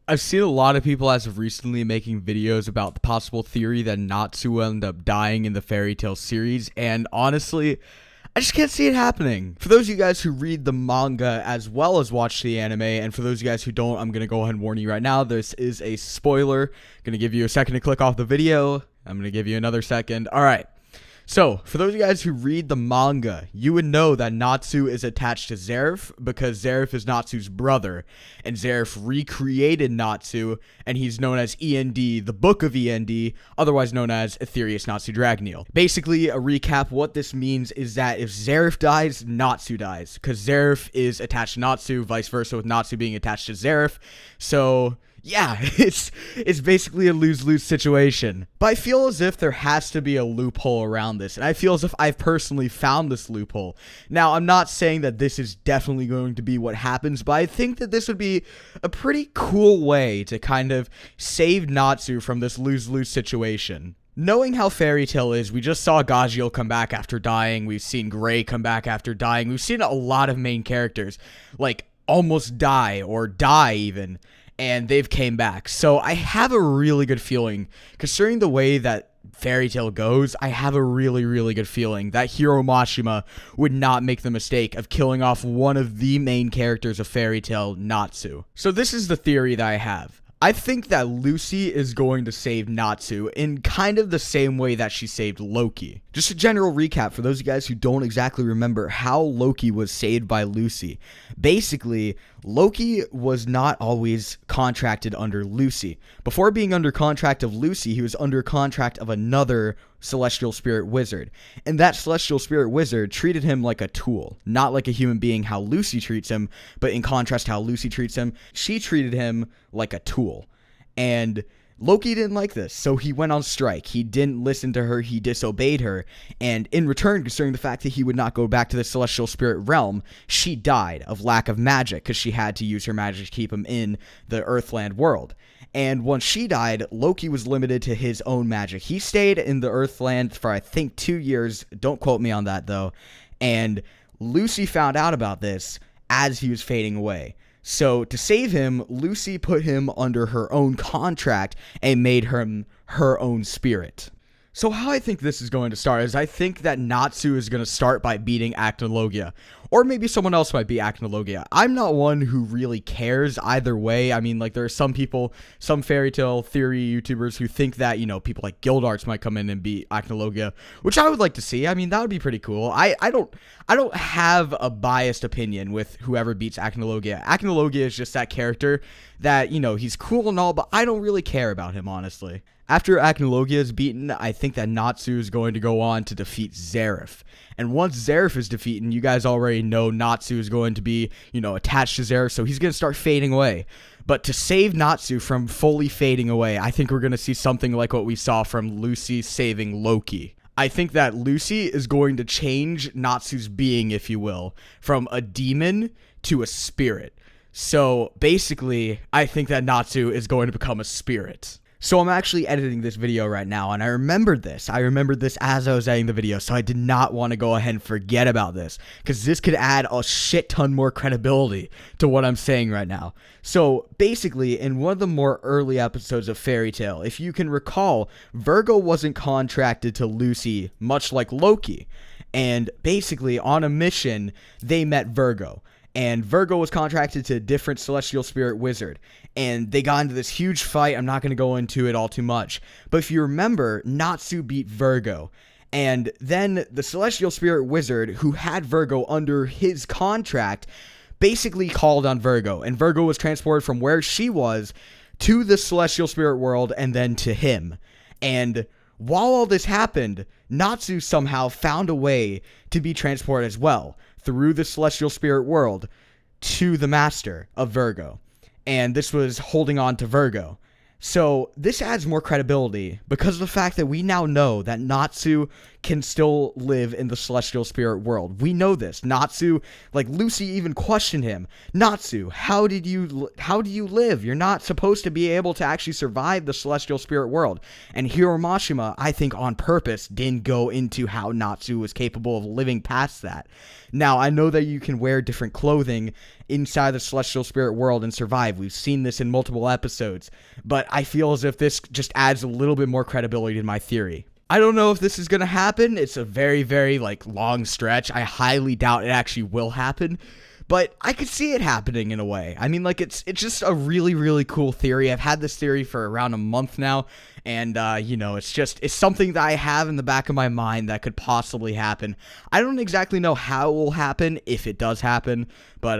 I've seen a lot of people as of recently making videos about the possible theory that Natsu will end up dying in the fairy tale series, and honestly, I just can't see it happening. For those of you guys who read the manga as well as watch the anime, and for those of you guys who don't, I'm going to go ahead and warn you right now, this is a spoiler. Going to give you a second to click off the video. I'm going to give you another second. Alright. So, for those of you guys who read the manga, you would know that Natsu is attached to Zarek because Zarek is Natsu's brother, and Zarek recreated Natsu, and he's known as E.N.D, the Book of E.N.D, otherwise known as Aetherius Natsu Dragoneel. Basically, a recap, what this means is that if Zarek dies, Natsu dies, because Zarek is attached to Natsu, vice versa with Natsu being attached to Zarek, so yeah, it's basically a lose-lose situation. But I feel as if there has to be a loophole around this, and I feel as if I've personally found this loophole. Now, I'm not saying that this is definitely going to be what happens, but I think that this would be a pretty cool way to kind of save Natsu from this lose-lose situation. Knowing how Fairy Tail is, we just saw Gajiel come back after dying, we've seen Gray come back after dying, we've seen a lot of main characters, like, almost die, or die even, and they've came back. So I have a really good feeling, considering the way that Fairy Tail goes, I have a really, really good feeling that Hiro Mashima would not make the mistake of killing off one of the main characters of Fairy Tail, Natsu. So this is the theory that I have. I think that Lucy is going to save Natsu in kind of the same way that she saved Loki. Just a general recap for those of you guys who don't exactly remember how Loki was saved by Lucy. Basically, Loki was not always contracted under Lucy. Before being under contract of Lucy, he was under contract of another celestial spirit wizard. And that celestial spirit wizard treated him like a tool, not like a human being how Lucy treats him, but in contrast to how Lucy treats him, she treated him like a tool. And Loki didn't like this, so he went on strike. He didn't listen to her, he disobeyed her, and in return, considering the fact that he would not go back to the celestial spirit realm, she died of lack of magic, because she had to use her magic to keep him in the Earthland world. And once she died, Loki was limited to his own magic. He stayed in the Earthland for, I think, 2 years, don't quote me on that though, and Lucy found out about this as he was fading away. So, to save him, Lucy put him under her own contract and made him her own spirit. So how I think this is going to start is I think that Natsu is going to start by beating Acnologia. Or maybe someone else might beat Acnologia. I'm not one who really cares either way. I mean, like, there are some people, some fairy tale theory YouTubers who think that, you know, people like Guildarts might come in and beat Acnologia, which I would like to see. I mean, that would be pretty cool. I don't have a biased opinion with whoever beats Acnologia. Acnologia is just that character that, you know, he's cool and all, but I don't really care about him, honestly. After Acnologia is beaten, I think that Natsu is going to go on to defeat Zarek. And once Zarek is defeated, you guys already know Natsu is going to be, you know, attached to Zarek, so he's going to start fading away. But to save Natsu from fully fading away, I think we're going to see something like what we saw from Lucy saving Loki. I think that Lucy is going to change Natsu's being, if you will, from a demon to a spirit. So basically, I think that Natsu is going to become a spirit. So I'm actually editing this video right now, and I remembered this. I remembered this as I was editing the video, so I did not want to go ahead and forget about this, because this could add a shit ton more credibility to what I'm saying right now. So basically, in one of the more early episodes of Fairy Tail, if you can recall, Virgo wasn't contracted to Lucy, much like Loki. And basically, on a mission, they met Virgo. And Virgo was contracted to a different celestial spirit wizard. And they got into this huge fight. I'm not going to go into it all too much. But if you remember, Natsu beat Virgo. And then the celestial spirit wizard, who had Virgo under his contract, basically called on Virgo. And Virgo was transported from where she was to the celestial spirit world and then to him. And while all this happened, Natsu somehow found a way to be transported as well, through the celestial spirit world to the master of Virgo. And this was holding on to Virgo. So this adds more credibility because of the fact that we now know that Natsu can still live in the celestial spirit world. We know this. Natsu, like Lucy even questioned him. Natsu, how do you live? You're not supposed to be able to actually survive the celestial spirit world. And Hiromashima, I think on purpose, didn't go into how Natsu was capable of living past that. Now, I know that you can wear different clothing inside the celestial spirit world and survive. We've seen this in multiple episodes, but I feel as if this just adds a little bit more credibility to my theory. I don't know if this is going to happen. It's a very, very, long stretch. I highly doubt it actually will happen, but I could see it happening in a way. I mean, it's just a really, really cool theory. I've had this theory for around a month now, and, it's something that I have in the back of my mind that could possibly happen. I don't exactly know how it will happen, if it does happen, but,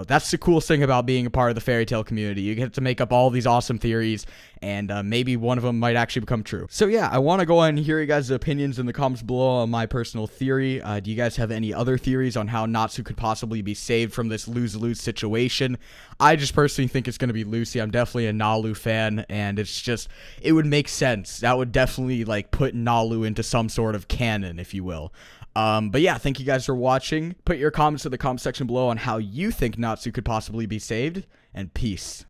that's the coolest thing about being a part of the fairy tale community. You get to make up all these awesome theories, and maybe one of them might actually become true. So yeah, I want to go ahead and hear you guys' opinions in the comments below on my personal theory. Do you guys have any other theories on how Natsu could possibly be saved from this lose-lose situation? I just personally think it's going to be Lucy. I'm definitely a Nalu fan, and it would make sense. That would definitely put Nalu into some sort of canon, if you will. But yeah, thank you guys for watching. Put your comments in the comment section below on how you think Natsu could possibly be saved, and peace.